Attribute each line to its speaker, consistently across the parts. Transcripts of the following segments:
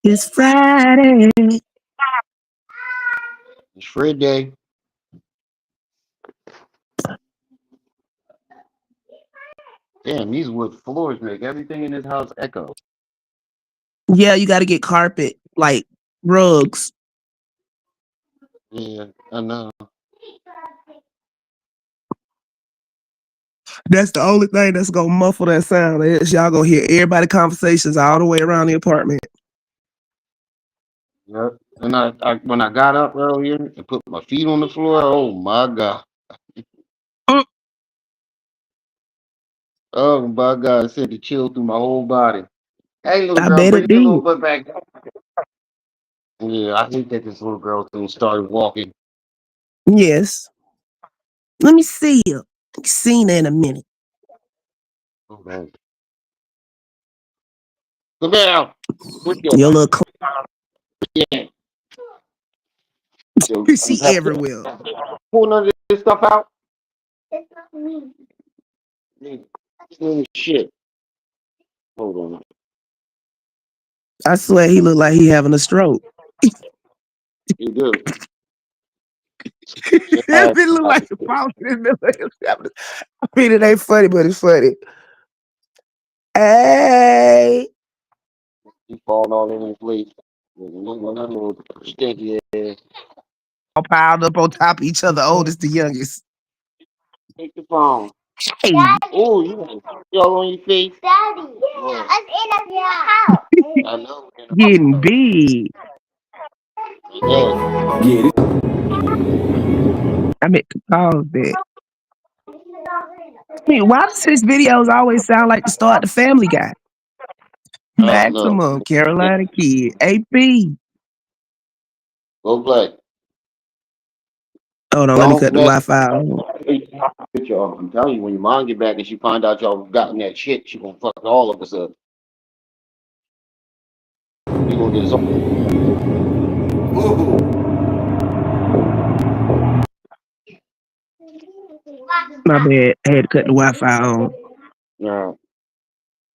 Speaker 1: It's Friday.
Speaker 2: It's Friday. Damn, these wood floors make everything in this house echo.
Speaker 1: Yeah, you got to get carpet, like rugs.
Speaker 2: Yeah, I know.
Speaker 1: That's the only thing that's gonna muffle that sound. Is y'all gonna hear everybody conversations all the way around the apartment.
Speaker 2: Yep. And I when I got up earlier and put my feet on the floor, oh my god.
Speaker 1: Mm,
Speaker 2: Oh my god, it sent the chill through my whole body. Hey little
Speaker 1: I
Speaker 2: girl,
Speaker 1: bet
Speaker 2: bring
Speaker 1: it
Speaker 2: your little
Speaker 1: did.
Speaker 2: butt back. Yeah, I hate that this little girl thing started walking.
Speaker 1: Yes. Let me see you. Seen her in a minute.
Speaker 2: Oh man. Come here. What your
Speaker 1: Your little
Speaker 2: yeah. So
Speaker 1: she
Speaker 2: have
Speaker 1: everywhere.
Speaker 2: pull none of this stuff out. Yeah, shit. Hold on.
Speaker 1: I swear he looked like he having a stroke.
Speaker 2: You do.
Speaker 1: It look like a falling in the middle of his having I mean, it ain't funny, but it's funny. Hey,
Speaker 2: You falling all over the place. Another little stinky ass.
Speaker 1: all piled up on top of each other, oldest to youngest.
Speaker 2: Take the phone.
Speaker 1: Hey,
Speaker 2: Oh, you got y'all on your face. Daddy, what? I'm in your house. I know.
Speaker 1: getting big.
Speaker 2: Yeah.
Speaker 1: I meant to pause that. I mean, why does his videos always sound like the start the Family Guy?
Speaker 2: I don't know.
Speaker 1: Maximum, Carolina Kid, AP.
Speaker 2: Go black.
Speaker 1: Hold on, let me
Speaker 2: Don't
Speaker 1: cut the
Speaker 2: mess
Speaker 1: Wi-Fi on.
Speaker 2: with y'all. I'm telling you, when your mom get back and she find out y'all gotten that shit, she gonna fuck all of us up. We gonna get us all. Ooh.
Speaker 1: My bad. I had to cut the Wi-Fi on.
Speaker 2: Yeah.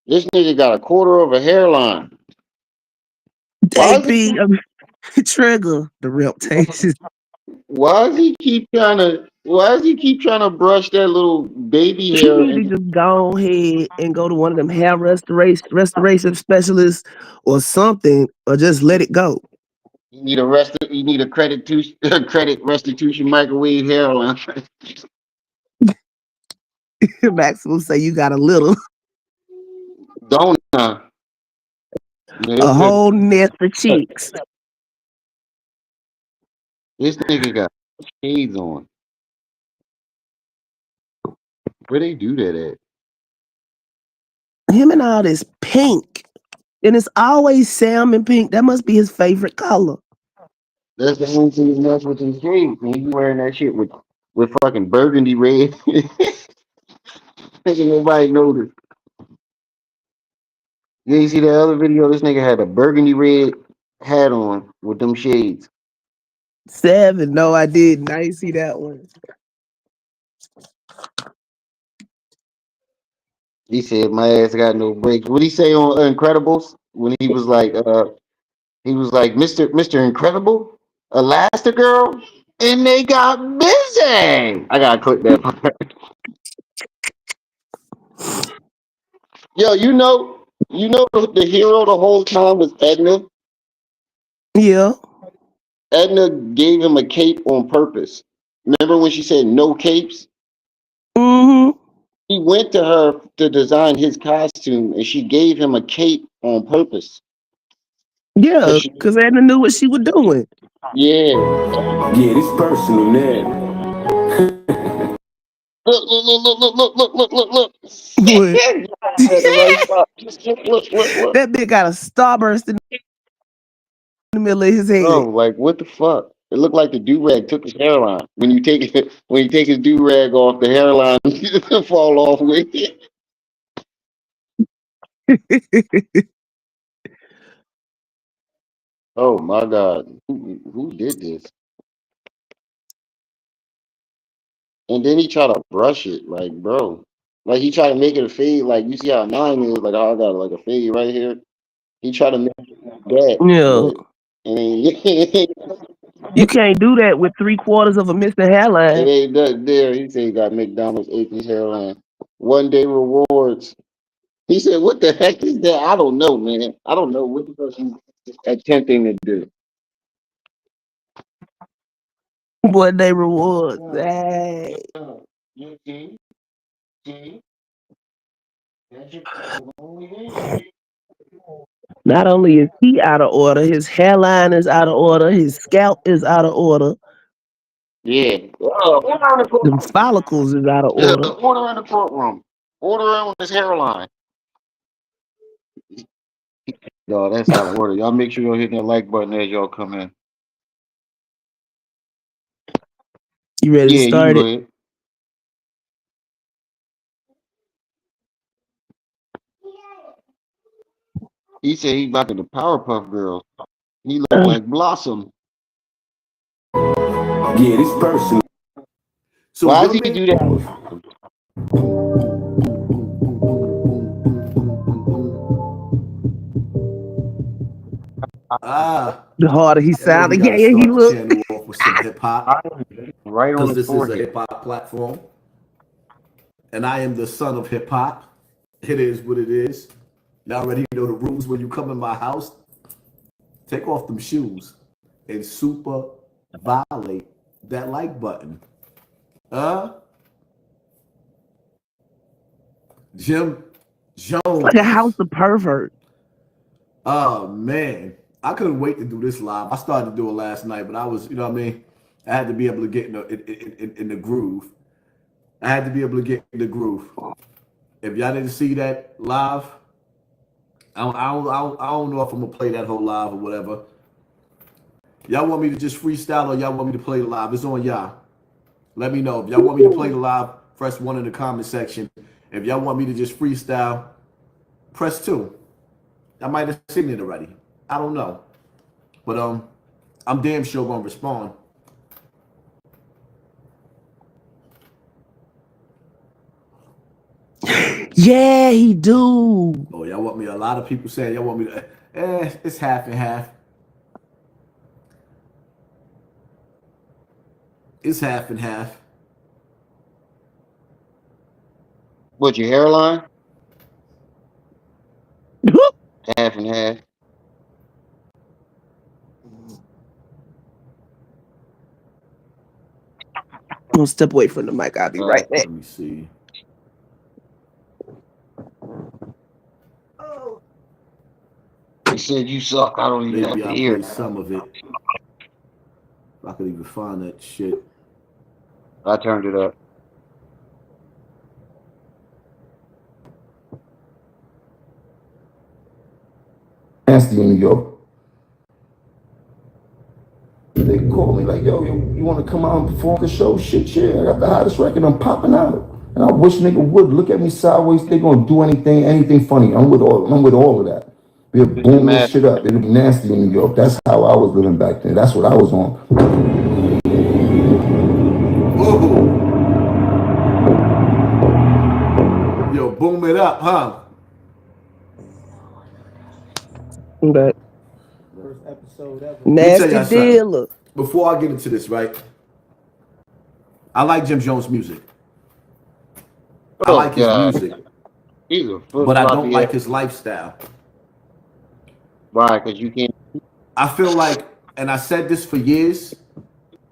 Speaker 2: This nigga got a quarter of a hairline. Why is
Speaker 1: AP, Trigger, the reputation.
Speaker 2: Why does he keep trying to? Why does he keep trying to brush that little baby
Speaker 1: He
Speaker 2: hair?
Speaker 1: need to
Speaker 2: And
Speaker 1: just go ahead and go to one of them hair restoration specialists or something, or just let it go.
Speaker 2: you need a You need a credit restitution microwave hairline.
Speaker 1: Maximum say you got a little,
Speaker 2: Don't this
Speaker 1: a whole nest of cheeks.
Speaker 2: this nigga got shades on. Where they do that at?
Speaker 1: Him and all this pink, and it's always salmon pink. That must be his favorite color.
Speaker 2: That's the only thing he mess with his shades. And he wearing that shit with fucking burgundy red. Nigga, nobody noticed. You ain't see the other video? This nigga had a burgundy red hat on with them shades.
Speaker 1: Seven. No, I didn't. I didn't see that one.
Speaker 2: He said my ass got no brakes. What he say on Incredibles when he was like Mr. Incredible, Elastigirl, and they got busy. I gotta click that part. Yo, the hero the whole time was Edna.
Speaker 1: Yeah.
Speaker 2: Edna gave him a cape on purpose. Remember when she said no capes?
Speaker 1: Mm-hmm.
Speaker 2: He went to her to design his costume, and she gave him a cape on purpose.
Speaker 1: Yeah,
Speaker 2: Cause she,
Speaker 1: because Edna knew what she was doing.
Speaker 2: yeah.
Speaker 3: Yeah, this personal now.
Speaker 2: Look.
Speaker 1: What?
Speaker 2: At the right spot. Look.
Speaker 1: That bitch got a starburst in the middle of his head.
Speaker 2: Bro, like what the fuck? It looked like the do rag took his hairline. When you take his do rag off, the hairline fall off with it. Oh my god, who did this? And then he tried to brush it, like bro, like he tried to make it a fade. Like you see how mine is, like I got like a fade right here. He tried to make that,
Speaker 1: Yeah,
Speaker 2: but it
Speaker 1: you can't do that with 3/4 of a missing hairline.
Speaker 2: ain't nothing there. He said he got McDonald's ate his hairline. 1 day rewards. He said, "What the heck is that? I don't know, man. I don't know what the person attempting to do."
Speaker 1: One day rewards. Hey.
Speaker 2: You see, that's your
Speaker 1: Not only is he out of order, his hairline is out of order, his scalp is out of order,
Speaker 2: yeah. Order in the
Speaker 1: them
Speaker 2: courtroom.
Speaker 1: follicles is out of order.
Speaker 2: Order in the courtroom. Order on his hairline. Yo, that's out of order. Y'all make sure y'all hit that like button as y'all come in.
Speaker 1: You ready to
Speaker 2: Yeah, you can
Speaker 1: start
Speaker 2: go
Speaker 1: it?
Speaker 2: ahead. He said he about to the Powerpuff Girls. He looked
Speaker 1: Uh,
Speaker 2: like Blossom.
Speaker 3: Yeah, this personal.
Speaker 4: So
Speaker 2: Why
Speaker 4: your
Speaker 2: does he
Speaker 4: man
Speaker 2: do that?
Speaker 4: ah,
Speaker 1: the harder he
Speaker 4: I know we
Speaker 1: sounded,
Speaker 4: got
Speaker 1: yeah,
Speaker 4: to
Speaker 1: yeah, he
Speaker 4: start the
Speaker 1: looked.
Speaker 4: channel off with some hip hop
Speaker 2: Right on
Speaker 4: because
Speaker 2: the
Speaker 4: this is a
Speaker 2: forehead.
Speaker 4: hip hop platform, and I am the son of hip hop. It is what it is. Y'all already know the rules when you come in my house. Take off them shoes and super violate that like button. Uh, Jim
Speaker 1: Like a house
Speaker 4: Jones.
Speaker 1: of pervert.
Speaker 4: Oh man, I couldn't wait to do this live. I started to do it last night, but I was, you know what I mean. I had to be able to get in the groove. I had to be able to get in the groove. If y'all didn't see that live, I don't know if I'm gonna play that whole live or whatever. Y'all want me to just freestyle or y'all want me to play the live? It's on y'all. Let me know if y'all want me to play the live. Press one in the comment section. If y'all want me to just freestyle, press two. I might have seen it already. I don't know, but I'm damn sure gonna respond.
Speaker 1: Yeah, he do.
Speaker 4: Oh, y'all want me? A lot of people saying y'all want me to. It's half and half. It's half and half.
Speaker 2: What, your hairline? Half and half.
Speaker 1: I'm gonna step away from the mic. I'll be right back.
Speaker 4: Let me see.
Speaker 2: He said you suck. I don't even have
Speaker 4: Maybe
Speaker 2: to
Speaker 4: I'll
Speaker 2: hear
Speaker 4: play
Speaker 2: that.
Speaker 4: some of it. If I could even find that shit.
Speaker 2: I turned it up.
Speaker 5: Nasty in New York. They called me like, yo, you want to come out and perform the show? Shit, yeah, I got the hottest record. I'm popping out. And I wish nigga would look at me sideways. They gonna do anything funny. I'm with all of that. We'll
Speaker 2: Mr.
Speaker 5: boom this
Speaker 2: Master.
Speaker 5: shit up. It'll be nasty in New York. That's how I was living back then. That's what I was on.
Speaker 4: Whoa, yo, boom it up, huh?
Speaker 1: But
Speaker 5: First episode ever.
Speaker 4: Let me tell
Speaker 1: nasty
Speaker 4: y'all something.
Speaker 1: dealer.
Speaker 4: Before I get into this, right? I like Jim Jones' music. I
Speaker 2: Oh
Speaker 4: like his
Speaker 2: God,
Speaker 4: music,
Speaker 2: he's a flip
Speaker 4: but I don't
Speaker 2: floppy ass.
Speaker 4: like his lifestyle.
Speaker 2: Why? Because you can't.
Speaker 4: I feel like, and I said this for years,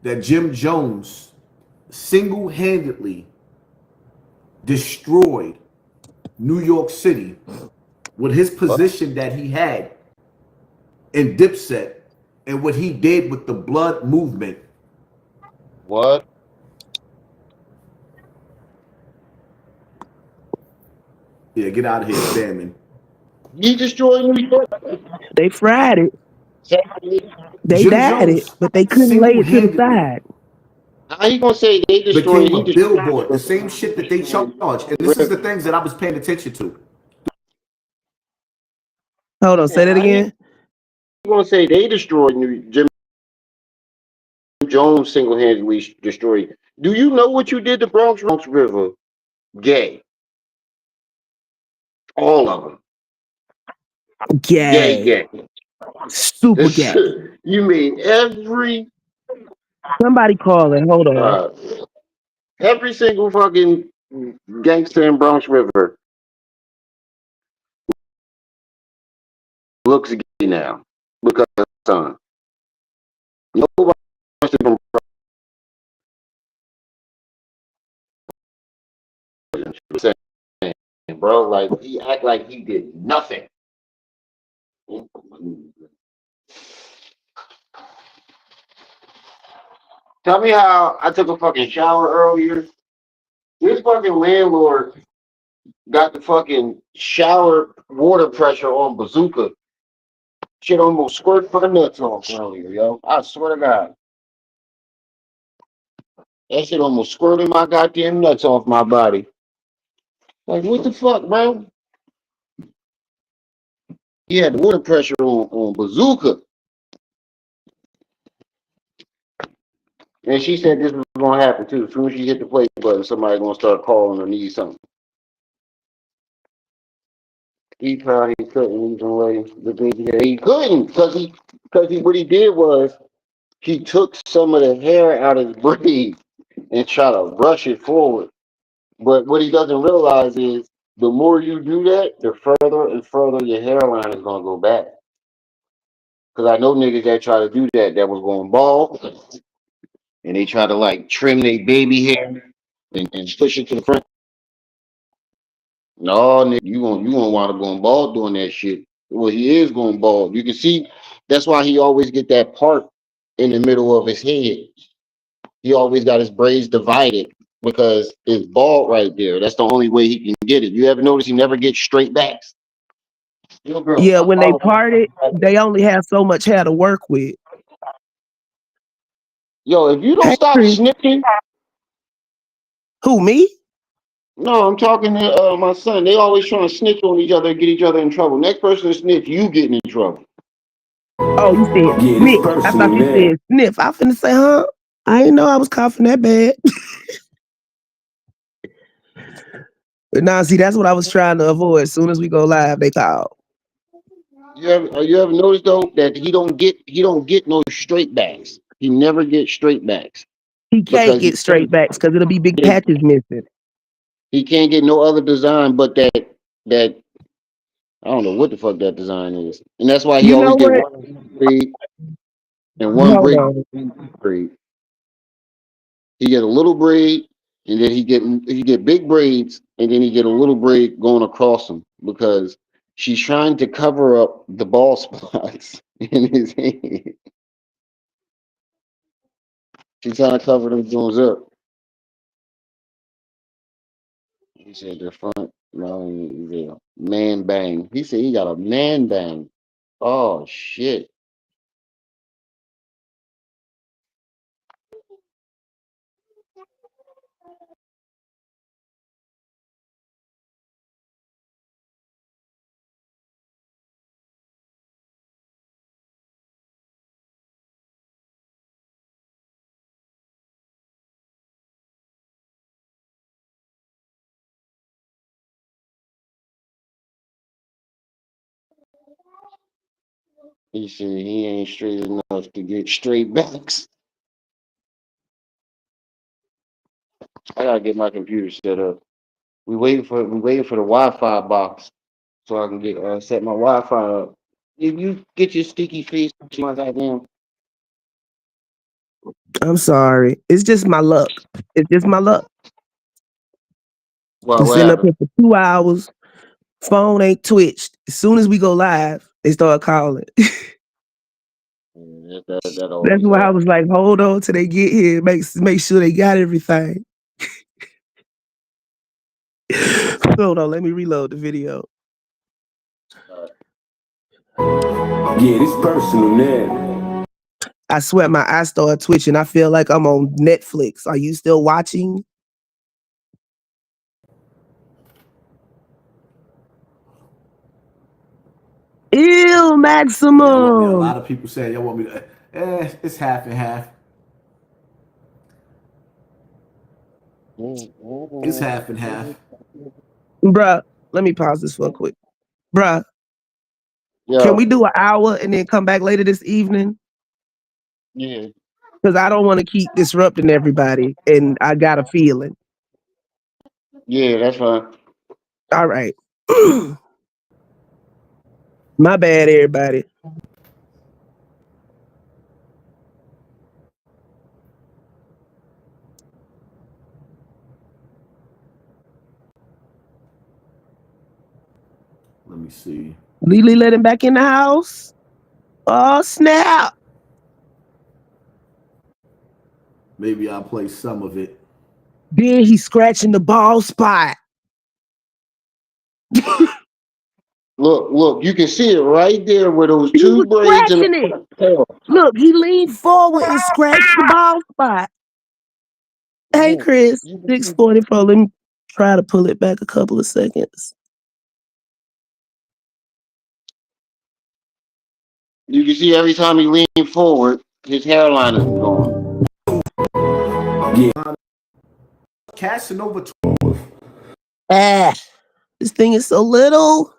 Speaker 4: that Jim Jones single handedly destroyed New York City with his
Speaker 2: What?
Speaker 4: position that he had in Dipset and what he did with the blood movement.
Speaker 2: What?
Speaker 4: Yeah, get out of here, spamming.
Speaker 2: He destroyed New York.
Speaker 1: They fried it. They
Speaker 4: Jim
Speaker 1: died it,
Speaker 4: Jones
Speaker 1: but they couldn't lay
Speaker 4: single
Speaker 1: it to the
Speaker 4: handedly
Speaker 1: side.
Speaker 2: How you gonna say they destroyed?
Speaker 4: became
Speaker 2: He
Speaker 4: a billboard, the same shit that they charge.
Speaker 2: destroyed
Speaker 4: And this is the
Speaker 2: River.
Speaker 4: things that I was paying attention to.
Speaker 1: Hold on, say that
Speaker 2: How you
Speaker 1: again.
Speaker 2: gonna say they destroyed Jim Jones single handedly destroyed? Do you know what you did to Bronx River? Gay, all of them. Gay,
Speaker 1: Gay.
Speaker 2: gay.
Speaker 1: Super
Speaker 2: This,
Speaker 1: gay.
Speaker 2: you mean
Speaker 1: Somebody calling. Hold on.
Speaker 2: uh, every single fucking gangster in Bronx River looks gay now because of Hassan. Nobody wants to confront him, bro. Like he act like he did nothing. Tell me how I took a fucking shower earlier. This fucking landlord got the fucking shower water pressure on bazooka. Shit almost squirted my nuts off earlier, yo. I swear to God. That shit almost squirted my goddamn nuts off my body. Like, what the fuck, bro? He had the water pressure on bazooka. And she said this was gonna happen too. As soon as she hit the play button, somebody gonna start calling or need something. He probably couldn't even lay the baby hair. He couldn't because he what he did was he took some of the hair out of his braid and tried to brush it forward. But what he doesn't realize is the more you do that, the further and further your hairline is gonna go back. Because I know niggas that try to do that was going bald and they try to like trim their baby hair and push it to the front. No, nigga, you gonna wind up going bald doing that shit. Well, he is going bald. You can see that's why he always get that part in the middle of his head. He always got his braids divided because it's bald right there. That's the only way he can get it. You ever notice he never gets straight backs? Yo, girl,
Speaker 1: Yeah,
Speaker 2: stop
Speaker 1: when they
Speaker 2: following
Speaker 1: parted,
Speaker 2: me.
Speaker 1: they only have so much hair to work with.
Speaker 2: Yo, if you don't
Speaker 1: Hey,
Speaker 2: stop
Speaker 1: Chris.
Speaker 2: snitching,
Speaker 1: Who, me?
Speaker 2: no, I'm talking to my son. They always trying to snitch on each other and get each other in trouble. Next person to snitch, you getting in trouble.
Speaker 1: Oh, you said
Speaker 3: Yeah, this
Speaker 1: snitch. I thought
Speaker 3: personal
Speaker 1: you
Speaker 3: now.
Speaker 1: said sniff. I finna say, huh? I didn't know I was coughing that bad. But now, see, that's what I was trying to avoid. As soon as we go live, they call.
Speaker 2: You ever noticed though that he don't get no straight backs. He never gets straight backs
Speaker 1: He can't
Speaker 2: because
Speaker 1: get straight backs because it'll be big
Speaker 2: he
Speaker 1: patches missing.
Speaker 2: he can't get no other design but that I don't know what the fuck that design is, and that's why he
Speaker 1: You know
Speaker 2: always get
Speaker 1: what?
Speaker 2: one braid and one
Speaker 1: Hold
Speaker 2: braid.
Speaker 1: on.
Speaker 2: He get a little braid, and then he get big braids, and then he get a little braid going across them because she's trying to cover up the bald spots in his head. She's trying to cover them joints up. He said the front, no, yeah, man bang. He said he got a man bang. Oh shit. He said he ain't straight enough to get straight backs. I gotta get my computer set up. We waiting for the Wi-Fi box so I can get set my Wi-Fi up. If you get your sticky face, my goddamn.
Speaker 1: I'm sorry. It's just my luck. It's just my luck. I'm
Speaker 2: What
Speaker 1: sitting up
Speaker 2: happened?
Speaker 1: here for 2 hours. Phone ain't twitched. As soon as we go live, they start calling.
Speaker 2: Yeah, that
Speaker 1: That's
Speaker 2: always
Speaker 1: why I
Speaker 2: happens.
Speaker 1: was like, hold on till they get here. Make sure they got everything. Hold on, let me reload the video.
Speaker 3: Yeah, this personal now.
Speaker 1: I swear my eyes started twitching. I feel like I'm on Netflix. Are you still watching? Ew,
Speaker 4: Yeah, y'all want me. A
Speaker 1: maximum.
Speaker 4: lot of people say y'all want me to. It's half and half. It's half and half.
Speaker 1: Bruh, let me pause this real quick. Bruh, Can
Speaker 2: Yeah,
Speaker 1: we do an hour and then come back later this evening?
Speaker 2: yeah,
Speaker 1: Because I don't want to keep disrupting everybody, and I got a feeling.
Speaker 2: yeah. That's fine.
Speaker 1: All right. My bad, everybody.
Speaker 4: Let me see.
Speaker 1: Lily let him back in the house. Oh, snap.
Speaker 4: Maybe I'll play some of it.
Speaker 1: Then he's scratching the bald spot.
Speaker 2: Look. You can see it right there where those
Speaker 1: He
Speaker 2: two
Speaker 1: was
Speaker 2: braids in
Speaker 1: scratching it.
Speaker 2: the hair.
Speaker 1: Look, he leaned forward and scratched the bald spot. Hey,
Speaker 2: Yeah.
Speaker 1: Chris,
Speaker 2: You can see,
Speaker 1: 644. Let me try to pull it back a couple of seconds.
Speaker 2: you can see every time he leaned forward, his hairline is gone.
Speaker 4: Casanova.
Speaker 1: Ah, this thing is so little.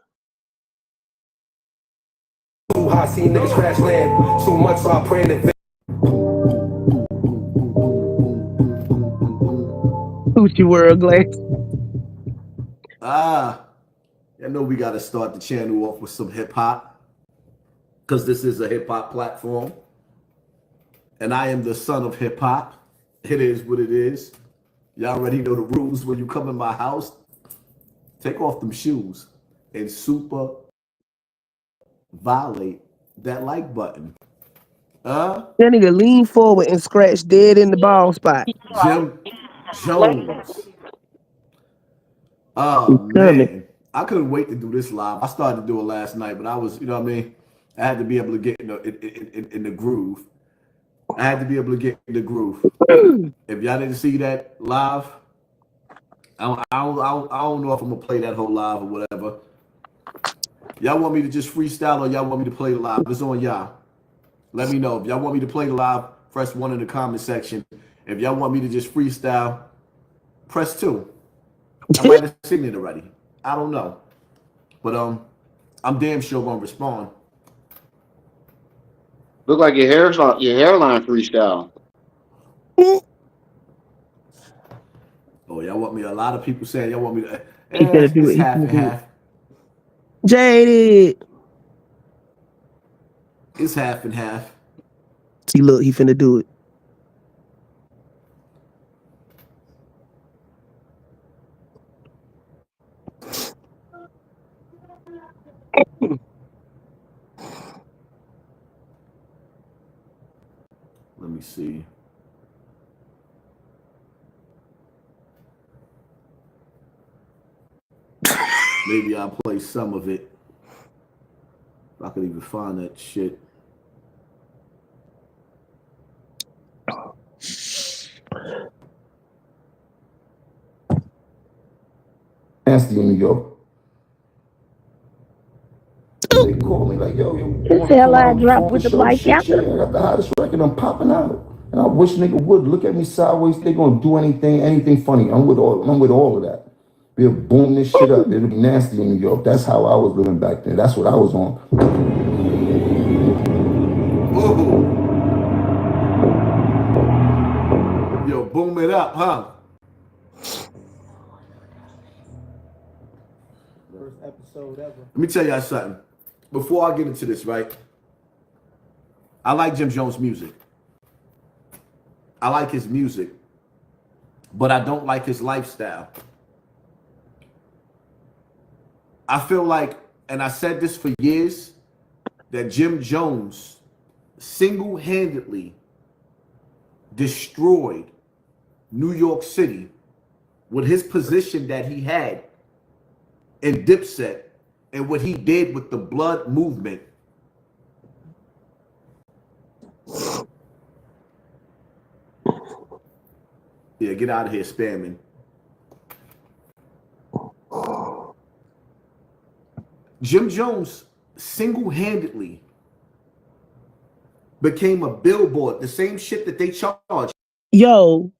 Speaker 3: Too hot, see niggas crash land. Too much, so I pray in advance.
Speaker 1: Gucci World Glass.
Speaker 4: I know we got to start the channel off with some hip hop because this is a hip hop platform, and I am the son of hip hop. It is what it is. Y'all already know the rules. When you come in my house, take off them shoes and super violate that like button.
Speaker 1: That nigga leaned forward and scratched dead in the bald spot.
Speaker 4: Jim Jones. Oh
Speaker 1: He's coming.
Speaker 4: man, I couldn't wait to do this live. I started to do it last night, but I was, you know what I mean. I had to be able to get in the groove. I had to be able to get in the groove. If y'all didn't see that live, I don't know if I'm gonna play that whole live or whatever. Y'all want me to just freestyle or y'all want me to play the live? It's on y'all. Let me know if y'all want me to play the live. Press 1 in the comment section. If y'all want me to just freestyle, press 2. I might have seen it already. I don't know, but I'm damn sure gonna respond.
Speaker 2: Look like your hairline freestyle.
Speaker 4: Oh, y'all want me? A lot of people saying y'all want me to.
Speaker 1: He finna do
Speaker 4: It's
Speaker 1: it. He
Speaker 4: half
Speaker 1: finna
Speaker 4: and
Speaker 1: do it.
Speaker 4: half.
Speaker 1: Jaded.
Speaker 4: It's half and half.
Speaker 1: See, look, he finna do it.
Speaker 4: Let me see. Maybe I'll play some of it. If I could even find that shit.
Speaker 5: Nasty in New York. They call me like, yo, you
Speaker 1: This
Speaker 5: want to come
Speaker 1: hell
Speaker 5: out
Speaker 1: I
Speaker 5: and
Speaker 1: dropped
Speaker 5: perform
Speaker 1: with
Speaker 5: the
Speaker 1: the
Speaker 5: show?
Speaker 1: black
Speaker 5: Shit,
Speaker 1: Campbell.
Speaker 5: yeah, I got the hottest record. I'm popping out. And I wish nigga would look at me sideways. They gonna do anything funny. I'm with all of that. We'll boom this shit up. It'll be nasty in New York. That's how I was living back then. That's what I was on.
Speaker 4: Whoa. Yo, boom it up, huh?
Speaker 6: First episode ever.
Speaker 4: Let me tell y'all something. Before I get into this, right? I like Jim Jones' music. I like his music, but I don't like his lifestyle. I feel like, and I said this for years, that Jim Jones single-handedly destroyed New York City with his position that he had in Dipset and what he did with the blood movement. Yeah, get out of here spamming. Jim Jones single-handedly became a billboard, the same shit that they charge.
Speaker 1: Yo,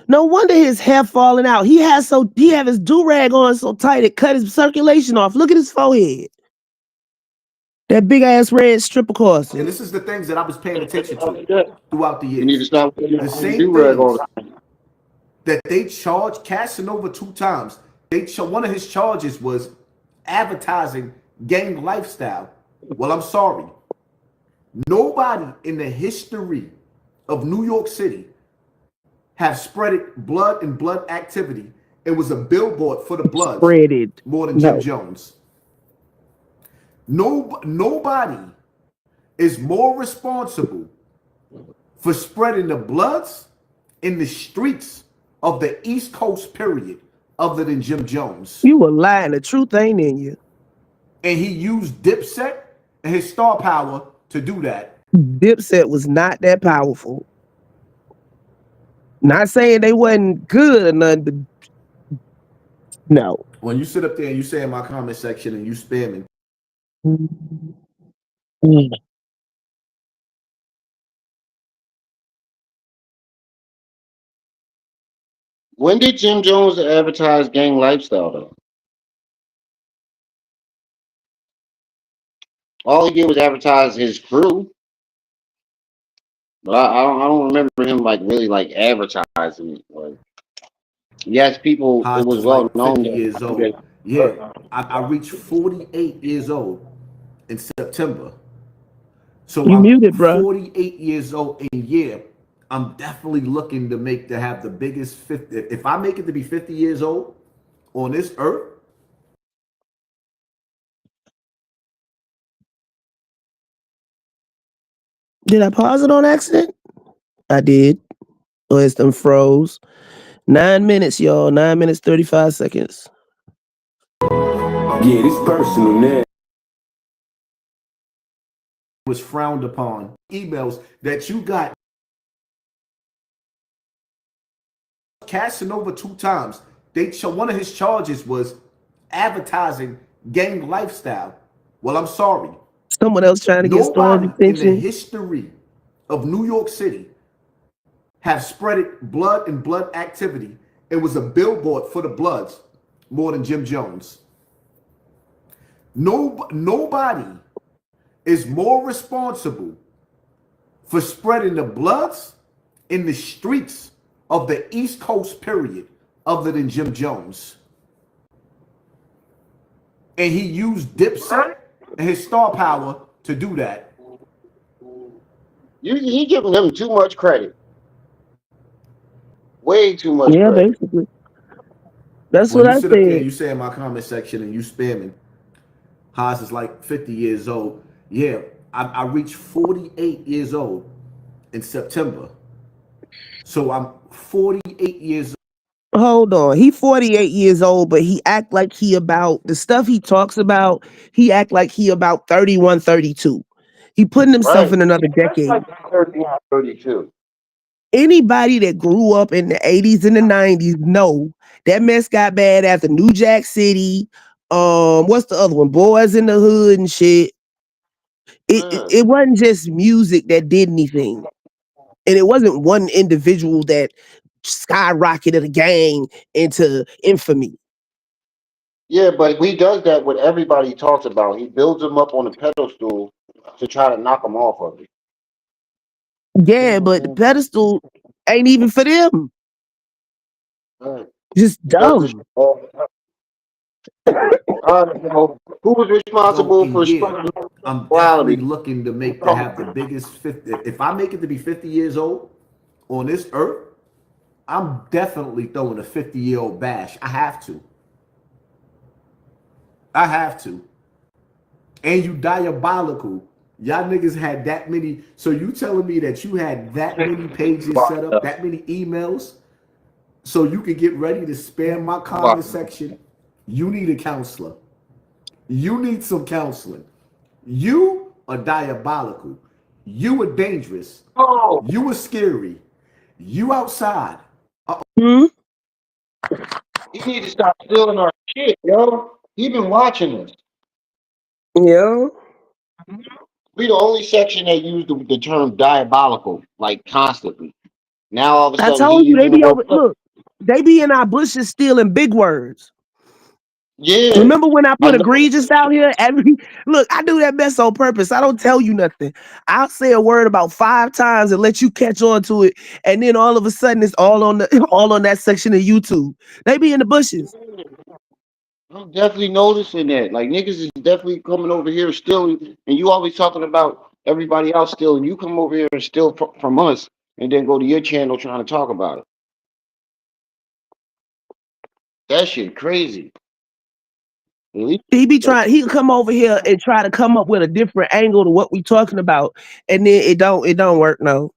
Speaker 1: no wonder his hair falling out. He have his do-rag on so tight it cut his circulation off. Look at his forehead. That big ass red stripper corset.
Speaker 4: And this is the things that I was paying attention to throughout the
Speaker 2: You need to
Speaker 4: years.
Speaker 2: stop
Speaker 4: The
Speaker 2: wearing
Speaker 4: same
Speaker 2: do rag all
Speaker 4: things
Speaker 2: the time.
Speaker 4: that they charged Casanova 2 times. One of his charges was advertising gang lifestyle. Well, I'm sorry. Nobody in the history of New York City have spreaded blood and blood activity. It was a billboard for the Bloods
Speaker 1: Spread it.
Speaker 4: more than Jim
Speaker 1: No.
Speaker 4: Jones. Nobody is more responsible for spreading the Bloods in the streets of the East Coast, period, other than Jim Jones.
Speaker 1: You were lying. The truth ain't in you.
Speaker 4: And he used Dipset and his star power to do that.
Speaker 1: Dipset was not that powerful. Not saying they wasn't good or nothing, but no.
Speaker 4: When you sit up there and you say in my comment section and you spamming,
Speaker 2: When did Jim Jones advertise gang lifestyle though? All he did was advertise his crew. But I don't remember him like really like advertising it. Like yes, people it
Speaker 4: Haas
Speaker 2: was
Speaker 4: is
Speaker 2: well
Speaker 4: like
Speaker 2: known
Speaker 4: 50
Speaker 2: that
Speaker 4: years old. Yeah, I reached 48 years old in September. So
Speaker 1: You
Speaker 4: I'm
Speaker 1: muted, bro.
Speaker 4: 48 years old, and yeah, I'm definitely looking to have the biggest 50. If I make it to be 50 years old on this earth,
Speaker 1: Did I pause it on accident? I did. Or it's them froze. 9 minutes, y'all. 9 minutes, 35 seconds.
Speaker 3: Yeah, this personal now.
Speaker 4: was frowned upon. Emails that you got Casanova 2 times. One of his charges was advertising gang lifestyle. Well, I'm sorry.
Speaker 1: Someone else trying to get Storm's
Speaker 4: Nobody in the
Speaker 1: attention.
Speaker 4: history of New York City have spreaded blood and blood activity. It was a billboard for the Bloods more than Jim Jones. Nobody is more responsible for spreading the Bloods in the streets of the East Coast, period, other than Jim Jones. And he used Dipset and his star power to do that.
Speaker 2: he giving him too much credit. Way too much
Speaker 1: Yeah,
Speaker 2: credit.
Speaker 1: basically. That's
Speaker 4: When
Speaker 1: what
Speaker 4: you
Speaker 1: I
Speaker 4: sit up there and
Speaker 1: said.
Speaker 4: you say in my comment section and you spamming, Haas is like 50 years old. Yeah, I reached 48 years old in September. So I'm 48 years
Speaker 1: Hold on. He 48 years old, but he act like he about the stuff he talks about, he act like he about 31, 32. He putting himself
Speaker 2: Right.
Speaker 1: in another
Speaker 2: That's like
Speaker 1: decade.
Speaker 2: 31, 32.
Speaker 1: Anybody that grew up in the 80s and the 90s know that mess got bad after New Jack City. What's the other one? Boys in the Hood and shit.
Speaker 2: Man.
Speaker 1: It wasn't just music that did anything. And it wasn't one individual that skyrocketed a gang into infamy.
Speaker 2: Yeah, but he does that with everybody he talks about. He builds them up on a pedestal to try to knock them off of it. You
Speaker 1: Yeah,
Speaker 2: know what
Speaker 1: but the
Speaker 2: I'm saying?
Speaker 1: pedestal ain't even for them.
Speaker 2: Right.
Speaker 1: Just
Speaker 2: He does this
Speaker 1: dumb.
Speaker 2: all the time. I don't know who was
Speaker 4: old.
Speaker 2: responsible
Speaker 4: And
Speaker 2: for
Speaker 4: yeah,
Speaker 2: spreading
Speaker 4: I'm definitely
Speaker 2: quality.
Speaker 4: looking to have the biggest 50. If I make it to be 50 years old on this earth, I'm definitely throwing a 50-year-old bash. I have to. I have to. And you diabolical. Y'all niggas had that many. So you telling me that you had that many pages set up, that many emails, so you could get ready to spam my comment section? You need a counselor. You need some counseling. You are diabolical. You are dangerous.
Speaker 2: Oh,
Speaker 4: You are scary. You outside.
Speaker 1: Hmm?
Speaker 2: he need to stop stealing our shit, yo. He been watching us.
Speaker 1: Yeah.
Speaker 2: We the only section that used the term diabolical, like constantly. Now all of a
Speaker 1: I
Speaker 2: sudden he
Speaker 1: told you they
Speaker 2: using the
Speaker 1: be
Speaker 2: word
Speaker 1: over. Look, they be in our bushes stealing big words.
Speaker 2: Yeah,
Speaker 1: Remember when I
Speaker 2: I
Speaker 1: put
Speaker 2: know.
Speaker 1: egregious out here? Look, I do that mess on purpose. I don't tell you nothing. I'll say a word about 5 times and let you catch on to it, and then all of a sudden it's all on the all on that section of YouTube. They be in the bushes.
Speaker 2: I'm definitely noticing that. Like niggas is definitely coming over here still, and you always talking about everybody else still, and you come over here and steal from us, and then go to your channel trying to talk about it. That shit crazy. At least,
Speaker 1: He'll come over here and try to come up with a different angle to what we talking about, and then it don't work. No,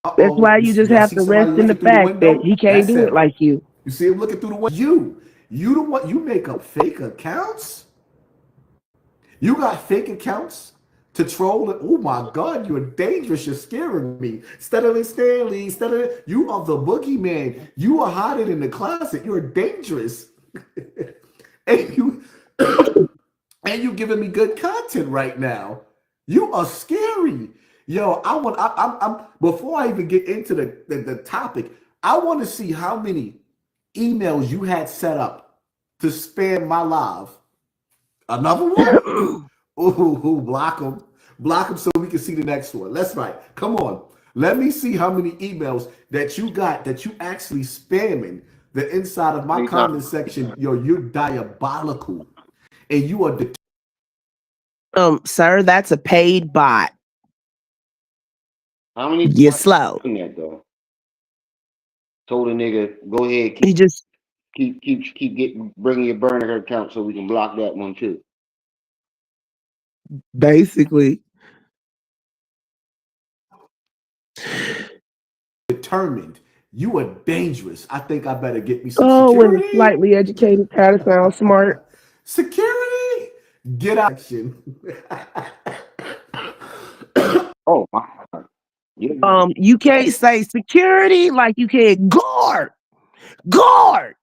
Speaker 1: that's
Speaker 4: Uh-oh,
Speaker 1: why you just
Speaker 4: y'all
Speaker 1: have
Speaker 4: see
Speaker 1: to rest
Speaker 4: somebody
Speaker 1: in the
Speaker 4: looking through the
Speaker 1: fact that
Speaker 4: window?
Speaker 1: he can't
Speaker 4: That's
Speaker 1: do it
Speaker 4: him.
Speaker 1: like you.
Speaker 4: You see him looking through the window? You the one, you make up fake accounts? You got fake accounts to troll it? Oh my God, you're dangerous. You're scaring me. Steadily Stanley, steadily. You are the boogeyman. You are hiding in the closet. You're dangerous. and you and you giving me good content right now. You are scary. Yo, I'm before I even get into the topic, I want to see how many emails you had set up to spam my live. Another one? Ooh, block them. Block them so we can see the next one. Let's right. Come on. Let me see how many emails that you got that you actually spamming the inside of my
Speaker 2: anytime.
Speaker 4: comment section. Yo, you're diabolical. And you are
Speaker 1: Sir, that's a paid bot.
Speaker 2: How many
Speaker 1: You're
Speaker 2: times
Speaker 1: slow.
Speaker 2: you done that though? Told a nigga, go ahead,
Speaker 1: He just
Speaker 2: keep getting bringing your burner account so we can block that one too.
Speaker 1: basically.
Speaker 4: determined. You are dangerous. I think I better get me some
Speaker 1: Oh, when the
Speaker 4: security.
Speaker 1: slightly educated kind of sound smart.
Speaker 4: Security. Get action.
Speaker 2: Oh my God. Yeah.
Speaker 1: You can't say security like you can guard. Guard.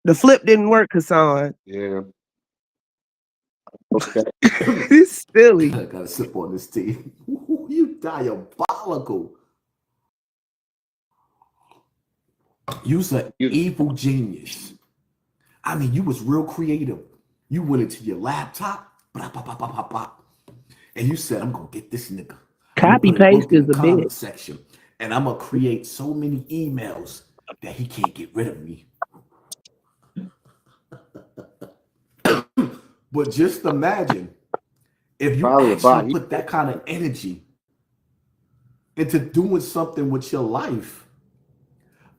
Speaker 1: The flip didn't work, Hassan.
Speaker 2: Yeah. Okay.
Speaker 1: It's silly.
Speaker 4: I gotta sip on this tea. You diabolical. You's an
Speaker 2: You
Speaker 4: evil genius. I mean, you was real creative. You went into your laptop, blah, blah, blah, blah, blah, blah, and you said, I'm gonna get this nigga. I'm gonna
Speaker 1: Copy
Speaker 4: put a
Speaker 1: paste
Speaker 4: book in
Speaker 1: is
Speaker 4: the
Speaker 1: a
Speaker 4: comment
Speaker 1: bit.
Speaker 4: section, and I'm gonna create so many emails that he can't get rid of me. But just imagine if you
Speaker 2: probably a
Speaker 4: actually
Speaker 2: bot.
Speaker 4: put that kind of energy into doing something with your life.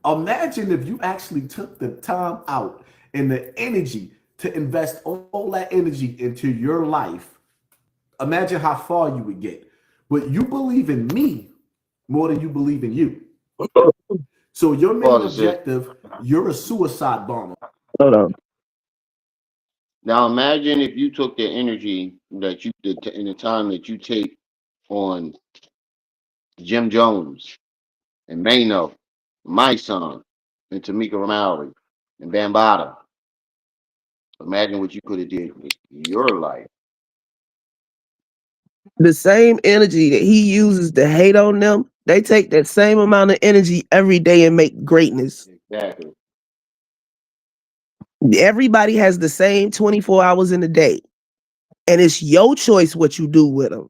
Speaker 4: Imagine if you actually took the time out and the energy to invest all that energy into your life. Imagine how far you would get. But you believe in me more than you believe in you. So your main
Speaker 2: Pause it.
Speaker 4: objective, you're a suicide bomber.
Speaker 1: Hold on.
Speaker 2: Now imagine if you took the energy that you did in the time that you take on Jim Jones and Mano, my son, and Tamika Mallory and Bambaataa. Imagine what you could have did with your life.
Speaker 1: The same energy that he uses to hate on them, they take that same amount of energy every day and make greatness.
Speaker 2: Exactly.
Speaker 1: Everybody has the same 24 hours in a day. And it's your choice what you do with them.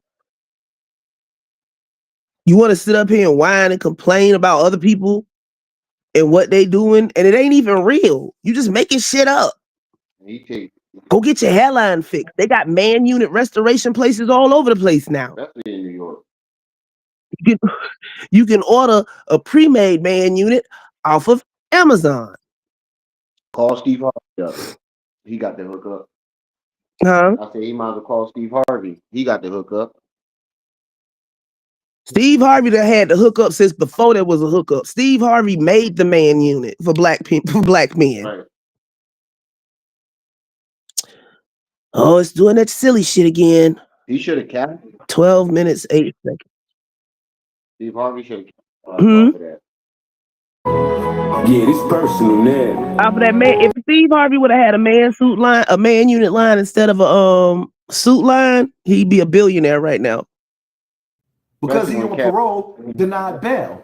Speaker 1: You want to sit up here and whine and complain about other people and what they doing, and it ain't even real. You just making shit up.
Speaker 2: He take
Speaker 1: Go get your hairline fixed. They got man unit restoration places all over the place now.
Speaker 2: especially in New York.
Speaker 1: You can, you can order a pre-made man unit off of Amazon.
Speaker 2: Call Steve Harvey up. He got the hook up.
Speaker 1: Huh?
Speaker 2: I said he might as well call Steve Harvey. He got the hook up.
Speaker 1: Steve Harvey that had the hookup since before there was a hookup. Steve Harvey made the man unit for black people, for black men.
Speaker 2: Right.
Speaker 1: Oh, it's doing that silly shit again.
Speaker 2: He should have capped.
Speaker 1: 12 minutes, 8 seconds.
Speaker 2: Steve Harvey should have capped
Speaker 1: Hmm?
Speaker 2: off of that.
Speaker 3: Yeah, this personal now.
Speaker 1: Off of that man, if Steve Harvey would have had a man suit line, a man unit line instead of a suit line, he'd be a billionaire right now.
Speaker 4: Because
Speaker 2: Especially
Speaker 4: he
Speaker 2: when
Speaker 4: on
Speaker 2: Cap.
Speaker 4: parole, denied bail.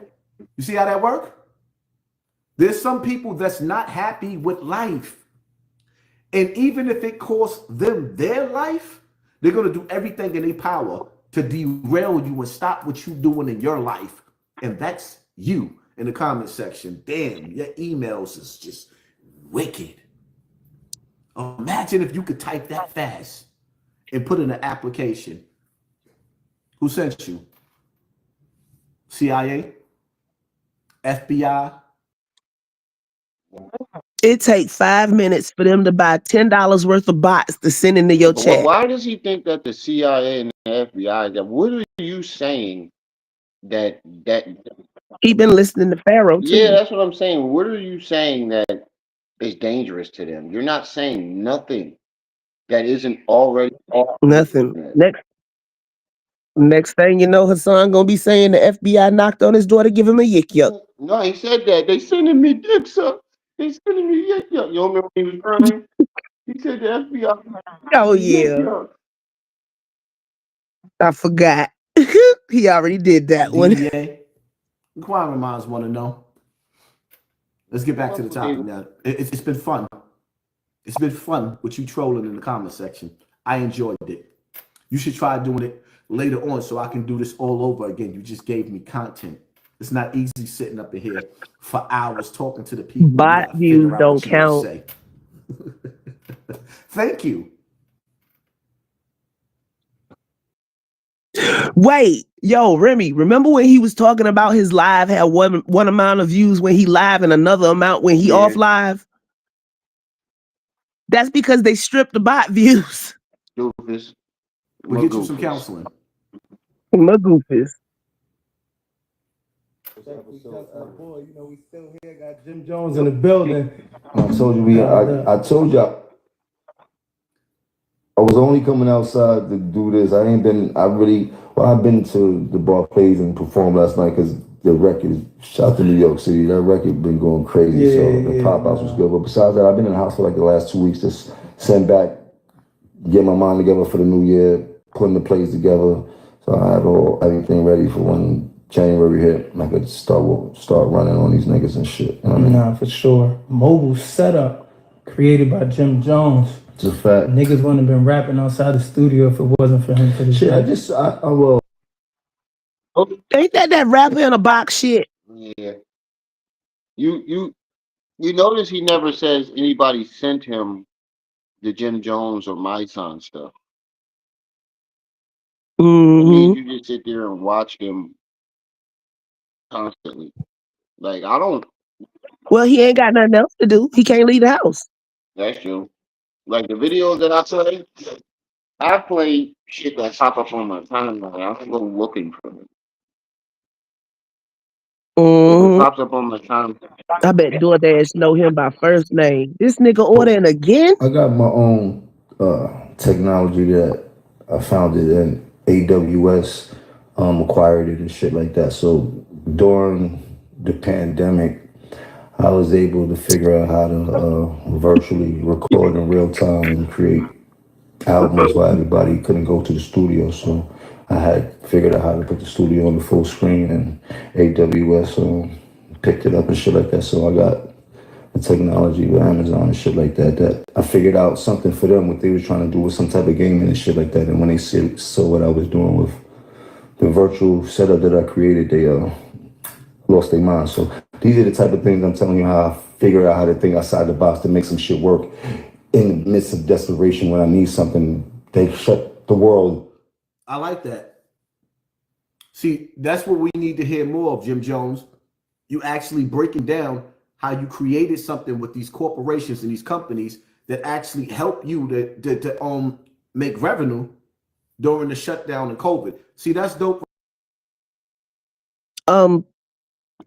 Speaker 4: You see how that works? There's some people that's not happy with life. And even if it costs them their life, they're going to do everything in their power to derail you and stop what you're doing in your life. And that's you in the comment section. Damn, your emails is just wicked. Imagine if you could type that fast and put in an application. Who sent you? CIA? FBI?
Speaker 1: It takes 5 minutes for them to buy $10 worth of bots to send into your
Speaker 2: But
Speaker 1: chat.
Speaker 2: why does he think that the CIA and the FBI? That what are you saying? That
Speaker 1: He been listening to Pharaoh
Speaker 2: yeah,
Speaker 1: too.
Speaker 2: that's what I'm saying. What are you saying that is dangerous to them? You're not saying nothing that isn't already
Speaker 1: Nothing. Next thing you know, Hassan gonna be saying the FBI knocked on his door to give him a yik yuck.
Speaker 2: No, he said that. They sending me dicks up. They sending me yik yuck. You remember when he was crying? He said the FBI
Speaker 1: Oh
Speaker 2: yik
Speaker 1: yeah,
Speaker 2: yuck.
Speaker 1: I forgot. He already did that one.
Speaker 4: DEA? Inquiring minds want to know. Let's get back to the topic now. It's been fun. It's been fun with you trolling in the comment section. I enjoyed it. You should try doing it later on so I can do this all over again. You just gave me content. It's not easy sitting up in here for hours talking to the people.
Speaker 1: Bot views don't count.
Speaker 4: Say. Thank you.
Speaker 1: Wait, yo, Remy, remember when he was talking about his live had one amount of views when he live and another amount when he off live? That's because they stripped the bot views.
Speaker 2: Doofus.
Speaker 4: We'll get you some counseling.
Speaker 1: My goofus.
Speaker 6: Boy, you know we still here. Got Jim Jones in the building.
Speaker 5: I told you I told you I was only coming outside to do this. I've been to the Barclays and performed last night because the record shot to New York City. That record been going crazy. The pop-outs was good. But besides that, I've been in the house for like the last 2 weeks, just sitting back, getting my mind together for the new year, putting the plays together. So I have everything ready for when January hit and I could start running on these niggas and shit. You know what I mean?
Speaker 6: Nah, for sure. Mobile setup created by Jim Jones.
Speaker 5: It's a fact.
Speaker 6: Niggas wouldn't have been rapping outside the studio if it wasn't for him for the
Speaker 5: shit.
Speaker 1: Ain't that rapper in a box shit?
Speaker 2: Yeah. You notice he never says anybody sent him the Jim Jones or my son stuff.
Speaker 1: Mm-hmm.
Speaker 2: I mean, you just sit there and watch them constantly. Like I don't.
Speaker 1: Well, he ain't got nothing else to do. He can't leave the house.
Speaker 2: That's true. Like the videos that I play, I play shit that pop up on my timeline. I don't go looking for it. If it pops up on my timeline.
Speaker 1: I bet DoorDash know him by first name. This nigga ordering again?
Speaker 5: I got my own technology that I founded in AWS, acquired it and shit like that. So during the pandemic, I was able to figure out how to virtually record in real time and create albums while everybody couldn't go to the studio. So I had figured out how to put the studio on the full screen, and AWS picked it up and shit like that. So I got the technology with Amazon and shit like that, that I figured out something for them, what they were trying to do with some type of gaming and shit like that. And when they saw what I was doing with the virtual setup that I created, they lost their mind. So these are the type of things I'm telling you how I figure out how to think outside the box to make some shit work in the midst of desperation. When I need something, they shut the world.
Speaker 4: I like that. See, that's what we need to hear more of, Jim Jones. You actually breaking down how you created something with these corporations and these companies that actually help you to make revenue during the shutdown and COVID. See, that's dope.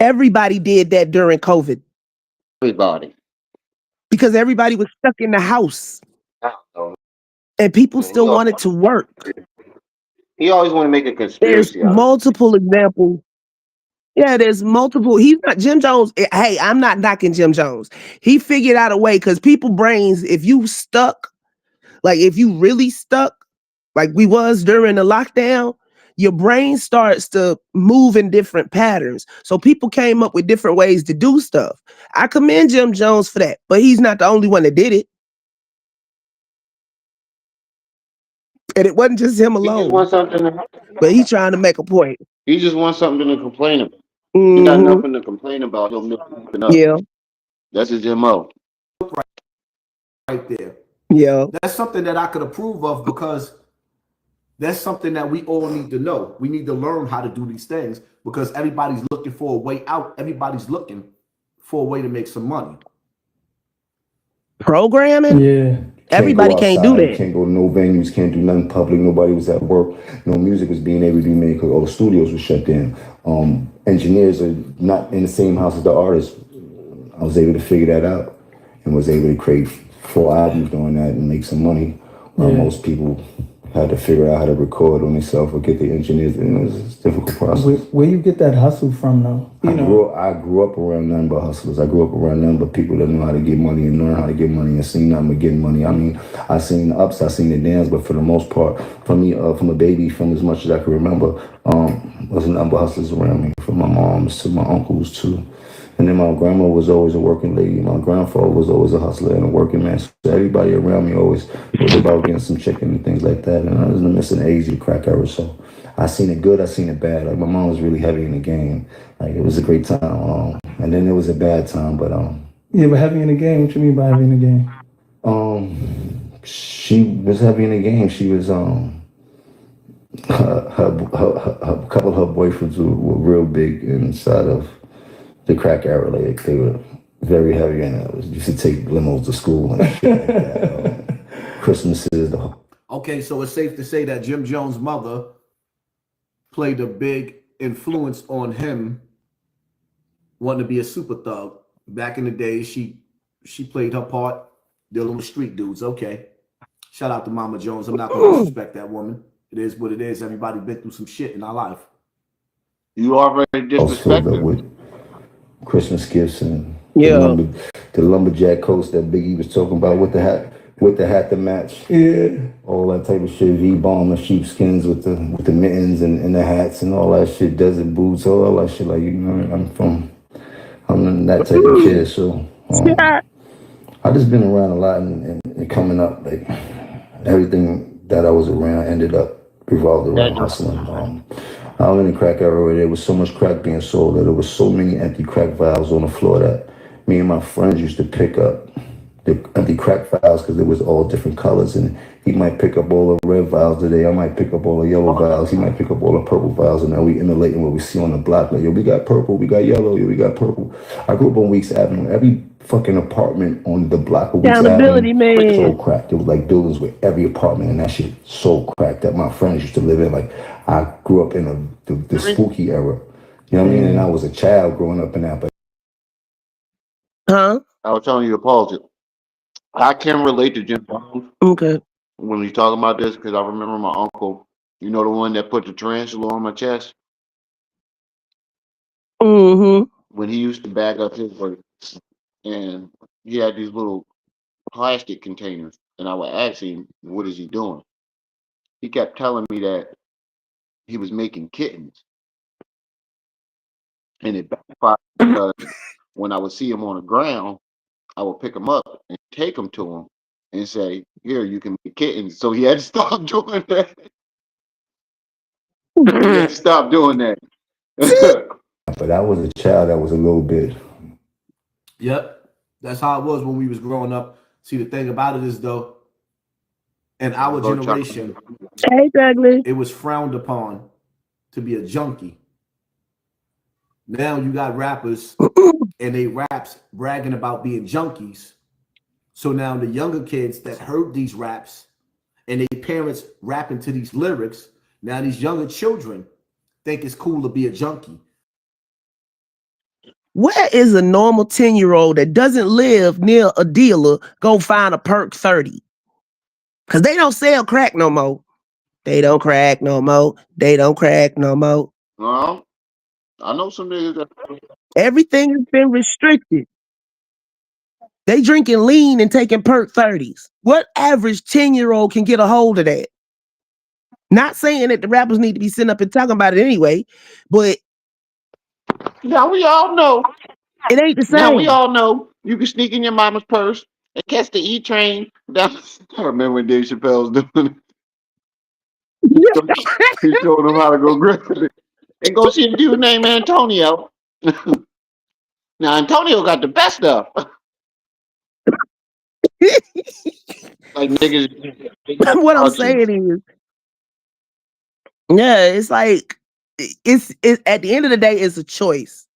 Speaker 1: Everybody did that during COVID.
Speaker 2: Everybody.
Speaker 1: Because everybody was stuck in the house. And people still wanted to work.
Speaker 2: He always want to make a conspiracy.
Speaker 1: There's multiple examples. Yeah, there's multiple. He's not Jim Jones. Hey, I'm not knocking Jim Jones. He figured out a way because people brains, if you stuck, like if you really stuck, like we was during the lockdown, your brain starts to move in different patterns. So people came up with different ways to do stuff. I commend Jim Jones for that, but he's not the only one that did it. And it wasn't just him
Speaker 2: He just
Speaker 1: alone,
Speaker 2: wants something.
Speaker 1: but he trying to make a point.
Speaker 2: He just wants something to complain about. He got
Speaker 1: Mm-hmm.
Speaker 2: nothing to complain about. He'll make something up.
Speaker 1: Yeah.
Speaker 2: That's his mo.
Speaker 4: right there.
Speaker 1: Yeah.
Speaker 4: That's something that I could approve of because that's something that we all need to know. We need to learn how to do these things because everybody's looking for a way out. Everybody's looking for a way to make some money.
Speaker 1: Programming.
Speaker 6: Yeah.
Speaker 5: Can't go
Speaker 1: Everybody can't do
Speaker 5: outside,
Speaker 1: that.
Speaker 5: can't go to no venues, can't do nothing public. Nobody was at work. No music was being able to be made because all the studios were shut down. Engineers are not in the same house as the artists. I was able to figure that out and was able to create 4 albums doing that and make some money. While most people had to figure out how to record on themselves or get the engineers. It's a difficult process.
Speaker 6: Where you get that hustle from, though?
Speaker 5: I grew up around nothing but hustlers. I grew up around nothing but people that knew how to get money and learn how to get money and seen nothing but getting money. I mean, I seen the ups, I seen the downs, but for the most part, for me, from a baby, from as much as I can remember, wasn't nothing but hustlers around me. From my moms to my uncles to, and then my grandma was always a working lady. My grandfather was always a hustler and a working man. So everybody around me always was about getting some chicken and things like that. And I was in the midst of the age of the crack era, so I seen it good, I seen it bad. Like my mom was really heavy in the game. Like it was a great time, and then it was a bad time. But
Speaker 6: Yeah, but heavy in the game. What you mean by heavy in the game?
Speaker 5: she was heavy in the game. She was a couple of her boyfriends were real big inside of the crack era. Like they were very heavy, and it was used to take limos to school and shit like that. Christmases,
Speaker 4: Okay, so it's safe to say that Jim Jones' mother played a big influence on him wanting to be a super thug. Back in the day, she played her part dealing with street dudes. Okay. Shout out to Mama Jones. I'm not gonna disrespect that woman. It is what it is. Everybody been through some shit in our life.
Speaker 2: You already
Speaker 5: house filled up
Speaker 2: disrespected.
Speaker 5: with Christmas gifts and
Speaker 1: Yeah.
Speaker 5: the lumberjack coats that Biggie was talking about with the hat to match.
Speaker 6: Yeah.
Speaker 5: All that type of shit. V-bomb, the sheepskins with the mittens and the hats and all that shit, desert boots, all that shit. Like, you know, I'm that type of kid, so I just been around a lot and coming up, like everything that I was around ended up revolved around hustling. I was in the crack era where there was so much crack being sold that there was so many empty crack vials on the floor that me and my friends used to pick up the empty crack vials because it was all different colors, and he might pick up all the red vials today. I might pick up all the yellow vials. He might pick up all the purple vials, and now we emulating what we see on the block. Like, yo, we got purple, we got yellow, yo, we got purple. I grew up on Weeks Avenue. Every fucking apartment on the block of Weeks
Speaker 1: Accountability,
Speaker 5: Avenue
Speaker 1: man.
Speaker 5: so cracked. There was like buildings with every apartment, and that shit so cracked that my friends used to live in. Like, I grew up in the spooky era. You know what I mean? And I was a child growing up in that, but
Speaker 1: Huh?
Speaker 2: I was telling you to pause it. I can relate to Jim Jones
Speaker 1: Okay.
Speaker 2: when he's talking about this because I remember my uncle, you know, the one that put the tarantula on my chest,
Speaker 1: Mm-hmm.
Speaker 2: when he used to bag up his work, and he had these little plastic containers, and I would ask him, "What is he doing?" He kept telling me that he was making kittens, and it backfired because when I would see him on the ground, I would pick him up and take him to him and say, "Here, you can make kittens." So he had to stop doing that. He had to stop doing that.
Speaker 5: I was a child that was a little bit.
Speaker 4: Yep. That's how it was when we was growing up. See, the thing about it is though, in our generation,
Speaker 1: Hey, Douglas.
Speaker 4: it was frowned upon to be a junkie. Now you got rappers and they raps bragging about being junkies. So now the younger kids that heard these raps and their parents rapping to these lyrics, now these younger children think it's cool to be a junkie.
Speaker 1: Where is a normal 10-year-old that doesn't live near a dealer go find a perk 30? Because they don't sell crack no more. They don't crack no more. They don't crack no more.
Speaker 2: Well, I know some niggas that
Speaker 1: Everything has been restricted. They drinking lean and taking perk 30s. What average 10-year-old can get a hold of that? Not saying that the rappers need to be sitting up and talking about it anyway, but
Speaker 2: now we all know.
Speaker 1: it ain't the
Speaker 2: Now we
Speaker 1: same.
Speaker 2: all know you can sneak in your mama's purse and catch the E train down. I remember when Dave Chappelle was doing it. He showed him how to go grab it. And go see a dude named Antonio. Now Antonio got the best stuff. Like niggas.
Speaker 1: What I'm saying is, yeah, it's like it's at the end of the day, it's a choice.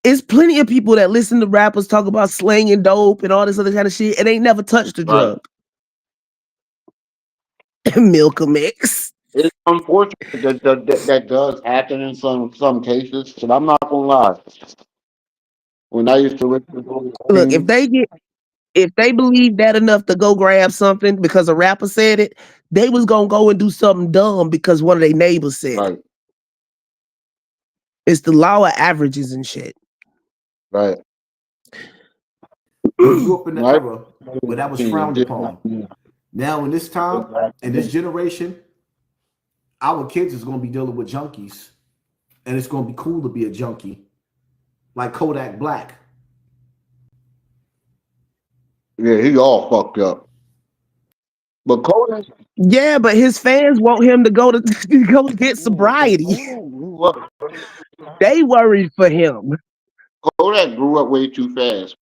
Speaker 1: It's plenty of people that listen to rappers talk about slanging dope and all this other kind of shit, and they never touched the drug. Milk a mix.
Speaker 2: It's unfortunate that does happen in some cases, but I'm not gonna lie. When I used to listen to
Speaker 1: Look, if they believe that enough to go grab something because a rapper said it, they was gonna go and do something dumb because one of their neighbors said it. It's the law of averages and shit.
Speaker 2: Right.
Speaker 4: We grew up in the era where that was frowned upon. Now in this time, in this generation, our kids is gonna be dealing with junkies, and it's gonna be cool to be a junkie, like Kodak Black.
Speaker 2: Yeah, he all fucked up. But Kodak,
Speaker 1: yeah, but his fans want him to go get sobriety. They worried for him.
Speaker 2: Kodak grew up way too fast.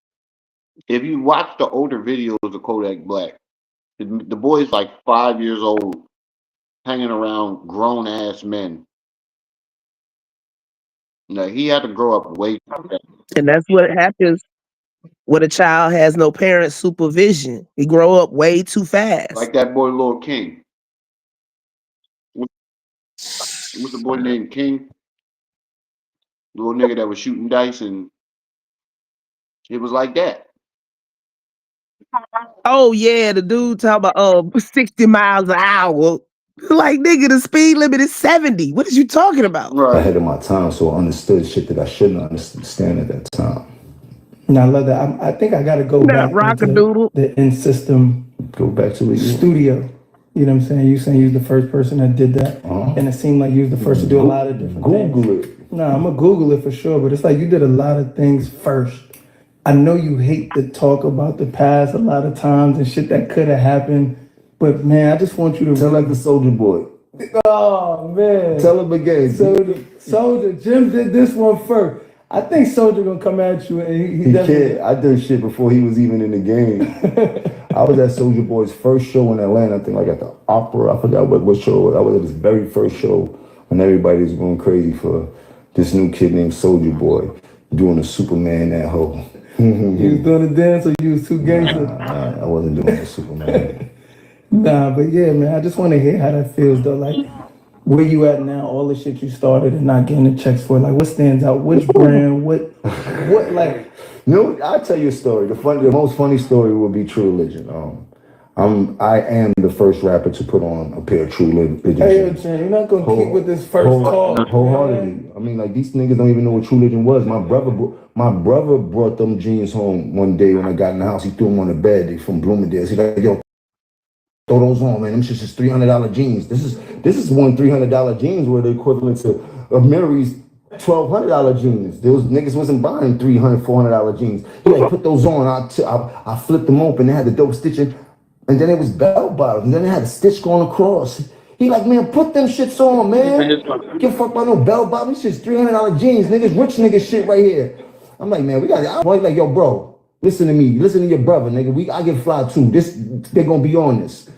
Speaker 2: If you watch the older videos of Kodak Black, the boy's like 5 years old, hanging around grown ass men. No, he had to grow up way too fast.
Speaker 1: And that's what happens when a child has no parent supervision. He grow up way too fast.
Speaker 2: Like that boy Lil King. What's the boy named King? The little nigga that was shooting dice, and it was like that.
Speaker 1: Oh yeah, the dude talking about 60 miles an hour. Like nigga, the speed limit is 70. What is you talking about?
Speaker 5: Ahead of my time, so I understood shit that I shouldn't understand at that time.
Speaker 6: Now I love that. I think I got to go back to the in-system.
Speaker 5: Go back to the
Speaker 6: studio. You know what I'm saying? You saying you was the first person that did that, and it seemed like you was the first to do a lot of different things.
Speaker 5: Google it.
Speaker 6: No, I'm gonna Google it for sure, but it's like you did a lot of things first. I know you hate to talk about the past a lot of times and shit that could have happened, but man, I just want you to
Speaker 5: tell like the Soldier Boy.
Speaker 6: Oh man,
Speaker 5: tell him again.
Speaker 6: Soldier, Jim did this one first. I think Soldier gonna come at you, and he definitely.
Speaker 5: I did shit before he was even in the game. I was at Soldier Boy's first show in Atlanta. I think like at the Opera. I forgot what show. I was at his very first show when everybody was going crazy for this new kid named Soldier Boy doing a Superman that hoe.
Speaker 6: You was doing the dance, or you was too gangster?
Speaker 5: Nah, I wasn't doing the Superman.
Speaker 6: Nah, but yeah, man, I just want to hear how that feels though. Like, where you at now? All the shit you started and not getting the checks for. Like, what stands out? Which brand? What? Like?
Speaker 5: You know, I'll tell you a story. The most funny story would be True Religion. I am the first rapper to put on a pair of True Religion.
Speaker 6: Hey, Jim, you're not gonna keep with this first call.
Speaker 5: Wholeheartedly. I mean, like these niggas don't even know what True Religion was. My brother brought them jeans home one day when I got in the house. He threw them on the bed. They from Bloomingdale's. He's like, yo, throw those on, man. Them shit's just $300 jeans. This is one $300 jeans were the equivalent to Mary's $1,200 jeans. Those niggas wasn't buying $300, $400 jeans. He like put those on. I flipped them open. They had the dope stitching, and then it was bell bottoms, and then they had a stitch going across. He like, man, put them shits on, man. Give a fuck about no bell bottoms. This shit's $300 jeans, niggas. Rich nigga shit right here. I'm like, man, we got it. I'm like, yo, bro, listen to me. Listen to your brother, nigga. I get fly too. They gonna be on this.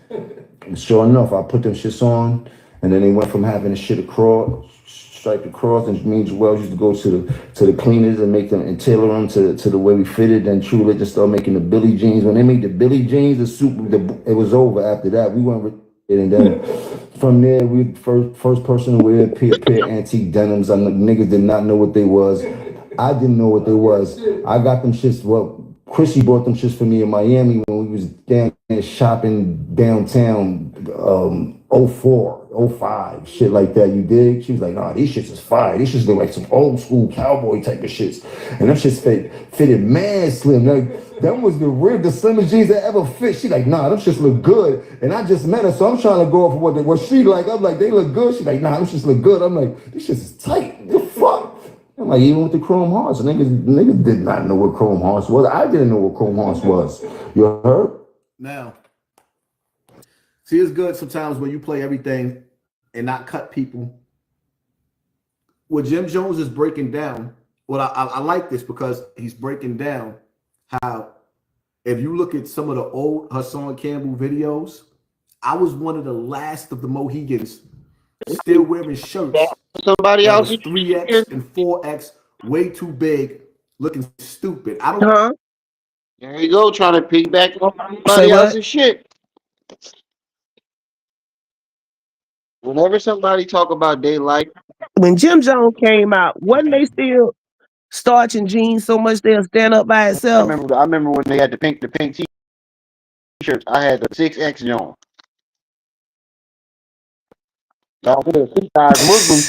Speaker 5: And sure enough, I put them shits on, and then they went from having the shit across, striped across, and me and Joel used to go to the cleaners and make them and tailor them to the way we fitted. Then True Religion started making the Billy jeans. When they made the Billy jeans, it was over. After that, we went with it, and then from there, we first person to wear pair antique denims. Niggas did not know what they was. I didn't know what they was. I got them shits. Well, Chrissy bought them shits for me in Miami when we was down there shopping downtown, 04, 05, shit like that, you dig? She was like, nah, these shits is fire. These shits look like some old school cowboy type of shits. And them shits fitted mad slim. Like, that was the slimmest jeans that ever fit. She like, nah, them shits look good. And I just met her, so I'm trying to go off of what she like. I'm like, they look good. She like, nah, them shits look good. I'm like, this shits is tight. The fuck? I'm like, even with the chrome hearts, niggas did not know what chrome hearts was. I didn't know what chrome hearts was. You heard?
Speaker 4: Now, see, it's good sometimes when you play everything and not cut people. What Jim Jones is breaking down, I like this because he's breaking down how if you look at some of the old Hassan Campbell videos, I was one of the last of the Mohegans still wearing shirts
Speaker 2: Somebody
Speaker 4: that
Speaker 2: else.
Speaker 4: was 3X and 4X, way too big, looking stupid. I don't.
Speaker 1: Huh?
Speaker 2: There you go, trying to piggyback on
Speaker 1: Say
Speaker 2: somebody
Speaker 1: what?
Speaker 2: else's shit. Whenever somebody talk about their life,
Speaker 1: When Jim Jones came out, wasn't they still starching jeans so much they'll stand up by itself?
Speaker 2: I remember when they had the pink t-shirts. I had the 6X on. Y'all put a 6 size Muslim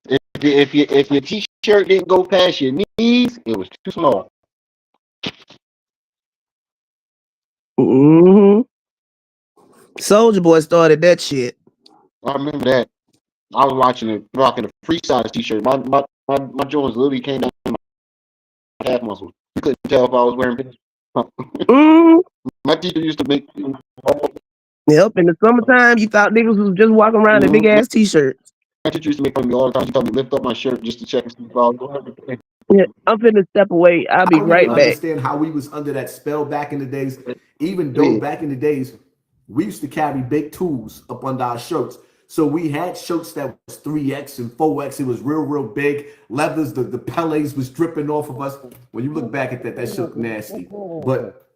Speaker 2: tee. If your t-shirt didn't go past your knees, it was too small.
Speaker 1: Mm-hmm. Soldier Boy started that shit.
Speaker 2: I remember that. I was watching it, rocking a free size t-shirt. My joints literally came down to my calf muscles. You couldn't tell if I was wearing.
Speaker 1: Mm-hmm.
Speaker 2: My teacher used to make.
Speaker 1: Yep, in the summertime, you thought niggas was just walking around in big ass t-shirts.
Speaker 2: My teacher used to make fun of me all the time. She told me to lift up my shirt just to check and see if I was wearing.
Speaker 1: Yeah, I'm finna step away. I'll
Speaker 4: I
Speaker 1: be
Speaker 4: don't even
Speaker 1: right back.
Speaker 4: understand how we was under that spell back in the days. Even though back in the days, we used to carry big tools up under our shirts. So we had shirts that was 3X and 4X. It was real big. Leathers, the Pelés was dripping off of us. When you look back at that shit looked nasty. But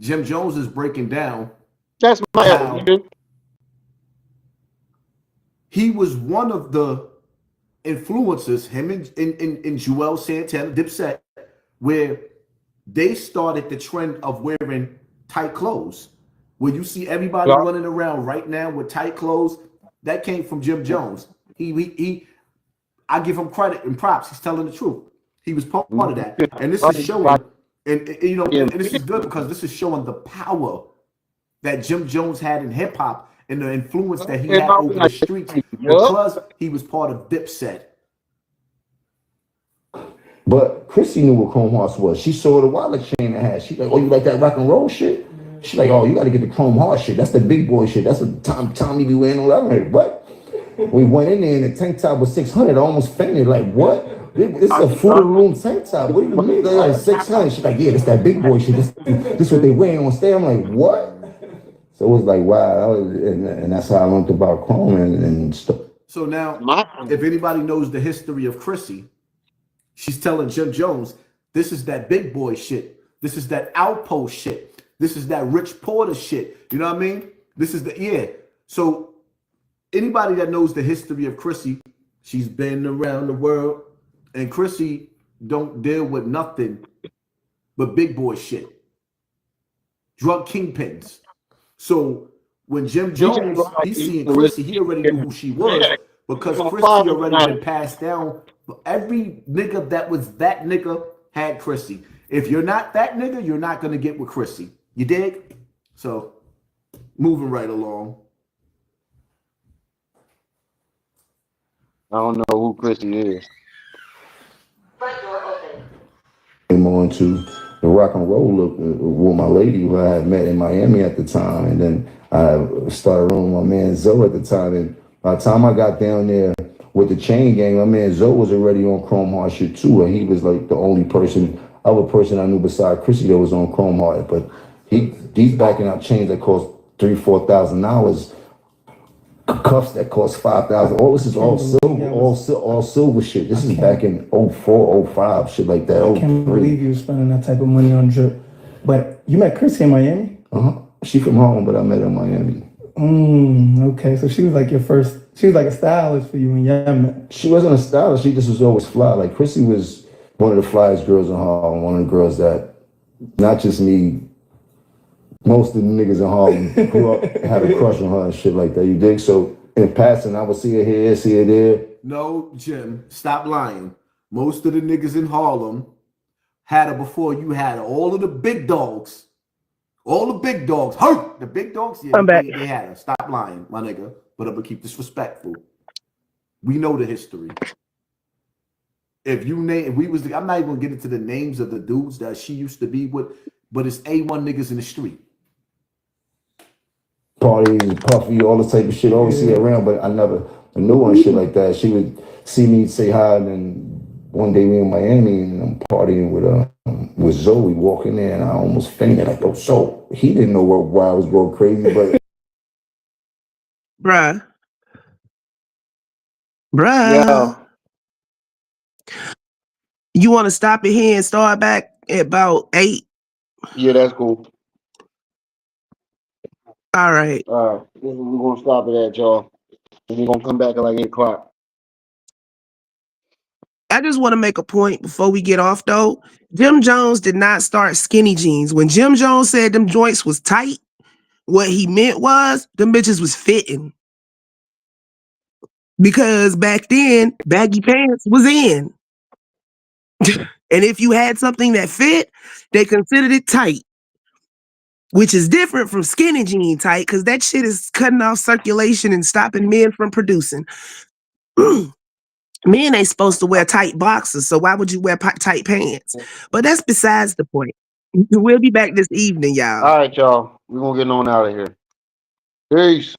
Speaker 4: Jim Jones is breaking down
Speaker 2: That's my
Speaker 4: how
Speaker 2: album.
Speaker 4: he was one of the influencers, him and Joel Santana, Dipset, where they started the trend of wearing tight clothes. Where you see everybody running around right now with tight clothes, that came from Jim Jones. I give him credit and props. He's telling the truth. He was part of that, and this is showing. And this is good because this is showing the power that Jim Jones had in hip hop and the influence that he had over the streets because he was part of Dipset.
Speaker 5: But Chrissy knew what Chrome Hearts was. She saw the wallet chain I had. She like, oh, you like that rock and roll shit? She like, oh, you got to get the Chrome Heart shit. That's the big boy shit. That's what Tommy be wearing. All that. What? We went in there and the tank top was 600. I almost fainted. Like, what? This is a Fruit Room tank top. What do you mean? They're like 600. She's like, yeah, that's that big boy shit. This what they wearing on stage. I'm like, what? So it was like, wow. And that's how I learned about Chrome and stuff.
Speaker 4: So now, if anybody knows the history of Chrissy, she's telling Jim Jones, this is that big boy shit. This is that outpost shit. This is that Rich Porter shit. You know what I mean? This is So anybody that knows the history of Chrissy, she's been around the world, and Chrissy don't deal with nothing but big boy shit. Drug kingpins. So when Jim Jones, he's seeing Chrissy, he already knew who she was because Chrissy already been passed down. Every nigga that was that nigga had Chrissy. If you're not that nigga, you're not gonna get with Chrissy. You dig? So moving right along.
Speaker 2: I don't know who Chrissy is.
Speaker 5: Came on to the rock and roll look with my lady who I had met in Miami at the time, and then I started rolling with my man Zoe at the time. And by the time I got down there with the chain gang, my man Zoe was already on Chrome Heart shit too, and he was like the only other person I knew beside Chrissy that was on Chrome Heart. But he's backing out chains that cost $3,000-$4,000. Cuffs that cost $5,000. All this is all silver, all silver shit. This is back in 04, 05, shit like that.
Speaker 6: I can't believe you were spending that type of money on drip. But you met Chrissy in Miami?
Speaker 5: She from home, but I met her in Miami.
Speaker 6: Okay, so she was like she was like a stylist for you when y'all met.
Speaker 5: She wasn't a stylist, she just was always fly. Like Chrissy was one of the flyest girls in Harlem, one of the girls that, not just me, most of the niggas in Harlem grew up, had a crush on her and shit like that. You dig? So in passing, I would see her here, see her there.
Speaker 4: No, Jim, stop lying. Most of the niggas in Harlem had her before you had her. All of the big dogs, hurt. The big dogs, yeah,
Speaker 1: I'm back.
Speaker 4: they had her. Stop lying, my nigga. But I'm gonna keep this respectful. We know the history. If you name, I'm not even gonna get into the names of the dudes that she used to be with, but it's A1 niggas in the street.
Speaker 5: parties, puffy, all this type of shit. Always see her around, but I never knew her and shit like that. She would see me, say hi, and then one day we in Miami and I'm partying with Zoe, walking in, and I almost fainted. Like, oh, so he didn't know why I was going crazy, but
Speaker 1: Bruh.
Speaker 2: Yo,
Speaker 1: You want to stop it here and start back at about 8?
Speaker 2: yeah, that's cool.
Speaker 1: All right.
Speaker 2: All right, we're gonna stop it at y'all. We're gonna come back at like 8 o'clock.
Speaker 1: I just want to make a point before we get off though. Jim Jones did not start skinny jeans. When Jim Jones said them joints was tight, what he meant was them bitches was fitting. Because back then, baggy pants was in. And if you had something that fit, they considered it tight. Which is different from skinny jean tight, because that shit is cutting off circulation and stopping men from producing. Men ain't supposed to wear tight boxers, so why would you wear tight pants? But that's besides the point. We'll be back this evening, y'all.
Speaker 2: All right, y'all. We're gonna get on out of here. Peace.